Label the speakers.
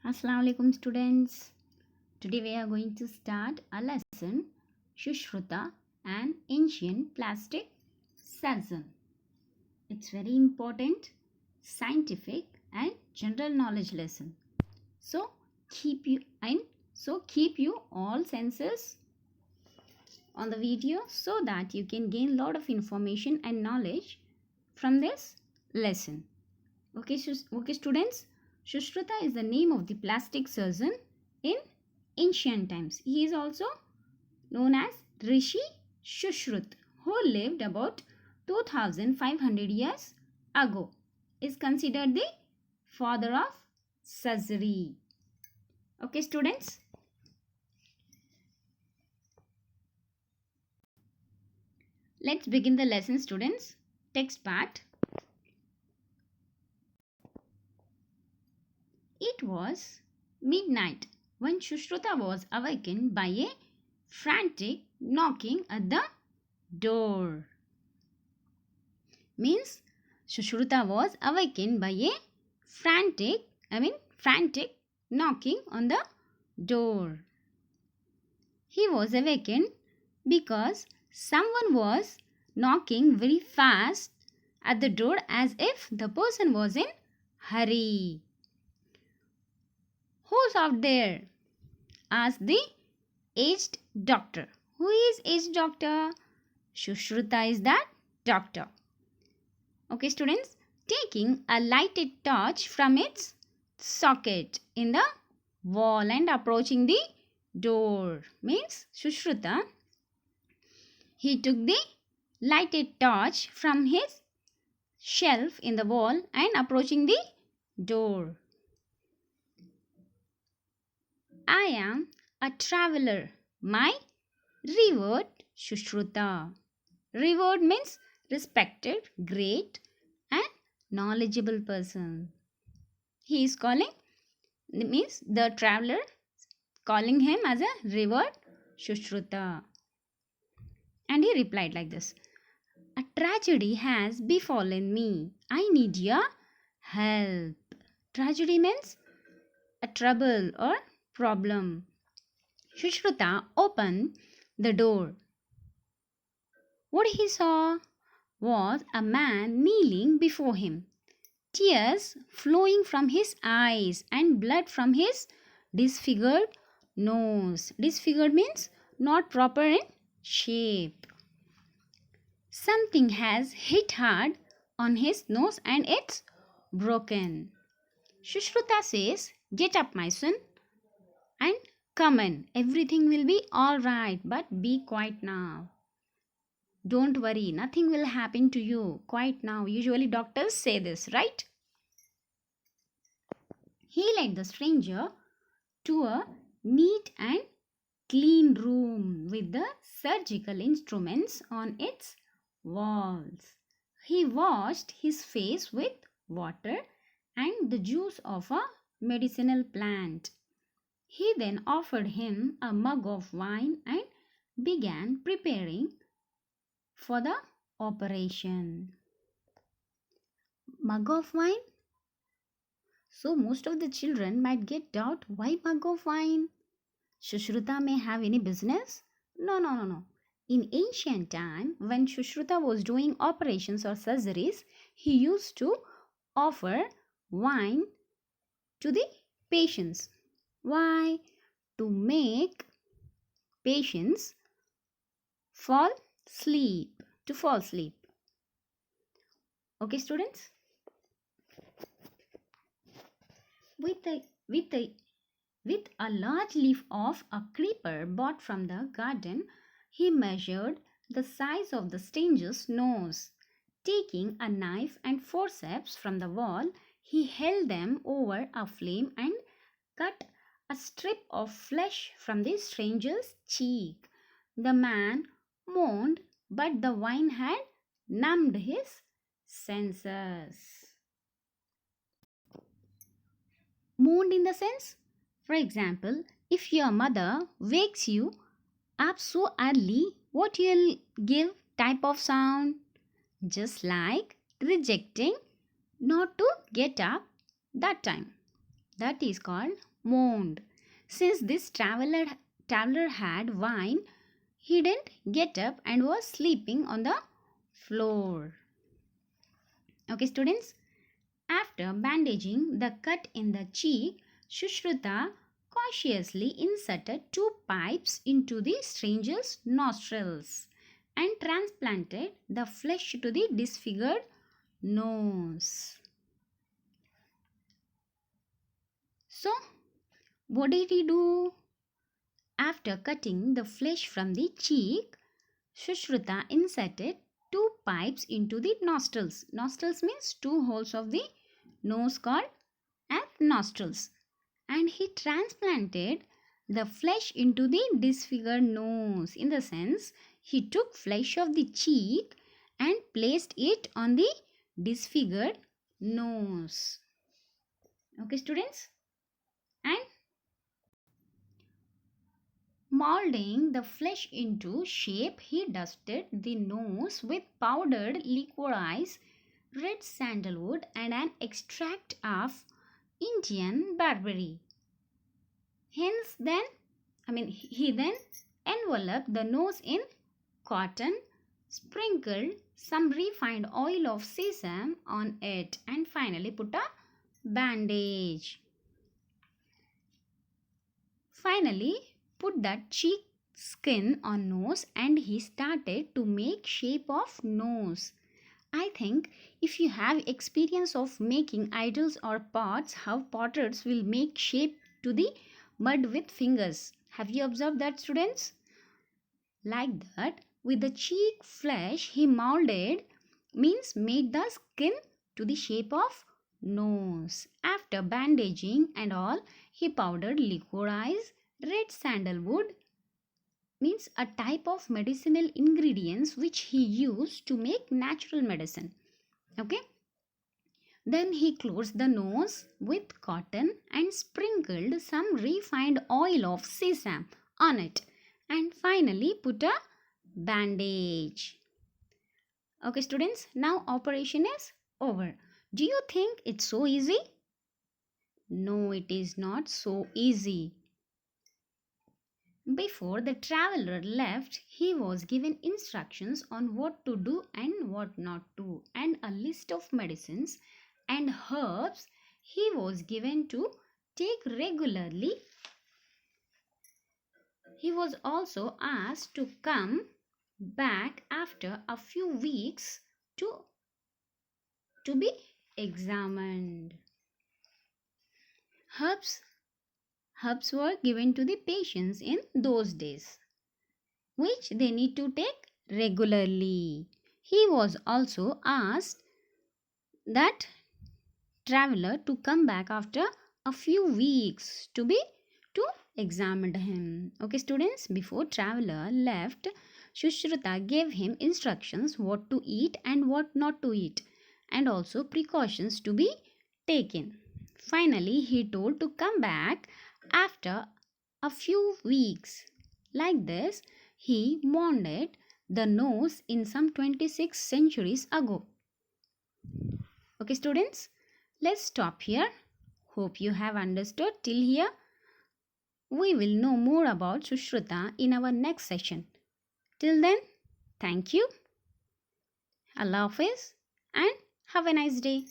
Speaker 1: Assalamu alaikum students. Today we are going to start a lesson Susrutha, an ancient plastic surgeon. It's very important scientific and general knowledge lesson. So keep you all senses on the video so that you can gain lot of information and knowledge from this lesson. Okay, students. Susrutha is the name of the plastic surgeon in ancient times. He is also known as Rishi Susrut, who lived about 2500 years ago. Is considered the father of surgery. Okay, students. Let's begin the lesson, students. Text part. It was midnight when Susrutha was awakened by a frantic knocking at the door. Means Susrutha was awakened by a frantic knocking on the door. He was awakened because someone was knocking very fast at the door as if the person was in hurry. Who's out there? Asked the aged doctor. Who is aged doctor? Susrutha is that doctor. Okay, students. Taking a lighted torch from its socket in the wall and approaching the door. Means Susrutha, he took the lighted torch from his shelf in the wall and approaching the door. I am a traveler. My revered Susrutha. Revered means respected, great and knowledgeable person. He is calling, means the traveler calling him as a revered Susrutha. And he replied like this. A tragedy has befallen me. I need your help. Tragedy means a trouble or problem. Susrutha opened the door. What he saw was a man kneeling before him, tears flowing from his eyes and blood from his disfigured nose. Disfigured means not proper in shape. Something has hit hard on his nose and it's broken. Susrutha says, "Get up, my son, and come in. Everything will be all right, but be quiet now. Don't worry, nothing will happen to you. Quiet now." Usually doctors say this, right? He led the stranger to a neat and clean room with the surgical instruments on its walls. He washed his face with water and the juice of a medicinal plant. He then offered him a mug of wine and began preparing for the operation. Mug of wine? So most of the children might get doubt, why mug of wine? Susrutha may have any business? No. In ancient time, when Susrutha was doing operations or surgeries, he used to offer wine to the patients. Why? To make patients fall asleep. Okay, students? With a large leaf of a creeper bought from the garden, he measured the size of the stranger's nose. Taking a knife and forceps from the wall, he held them over a flame and cut a strip of flesh from the stranger's cheek. The man moaned, but the wine had numbed his senses. Moaned in the sense, for example, if your mother wakes you up so early, what you'll give type of sound? Just like rejecting not to get up that time. That is called moaned. Since this traveler had wine, he didn't get up and was sleeping on the floor. Okay, students. After bandaging the cut in the cheek, Susrutha cautiously inserted two pipes into the stranger's nostrils and transplanted the flesh to the disfigured nose. So, what did he do? After cutting the flesh from the cheek, Sushrutha inserted two pipes into the nostrils. Nostrils means two holes of the nose called as nostrils. And he transplanted the flesh into the disfigured nose. In the sense, he took flesh of the cheek and placed it on the disfigured nose. Okay, students? And molding the flesh into shape, he dusted the nose with powdered liquorice, red sandalwood, and an extract of Indian barberry. He then enveloped the nose in cotton, sprinkled some refined oil of sesame on it, and finally put a bandage. Finally, put that cheek skin on nose and he started to make shape of nose. I think if you have experience of making idols or pots, how potters will make shape to the mud with fingers. Have you observed that, students? Like that, with the cheek flesh he molded, means made the skin to the shape of nose. After bandaging and all, he powdered licorice, red sandalwood, means a type of medicinal ingredients which he used to make natural medicine. Okay. Then he closed the nose with cotton and sprinkled some refined oil of sesame on it and finally put a bandage. Okay, students, now operation is over. Do you think it's so easy? No, it is not so easy. Before the traveler left, he was given instructions on what to do and what not to, and a list of medicines and herbs he was given to take regularly. He was also asked to come back after a few weeks to be examined. Herbs were given to the patients in those days, which they need to take regularly. He was also asked that traveler to come back after a few weeks to examine him. Okay, students, before traveler left, Sushrutha gave him instructions what to eat and what not to eat, and also precautions to be taken. Finally, he told to come back after a few weeks. Like this, he molded the nose in some 26 centuries ago. Okay, students, let's stop here. Hope you have understood till here. We will know more about Sushrutha in our next session. Till then, thank you. Allah Hafiz and have a nice day.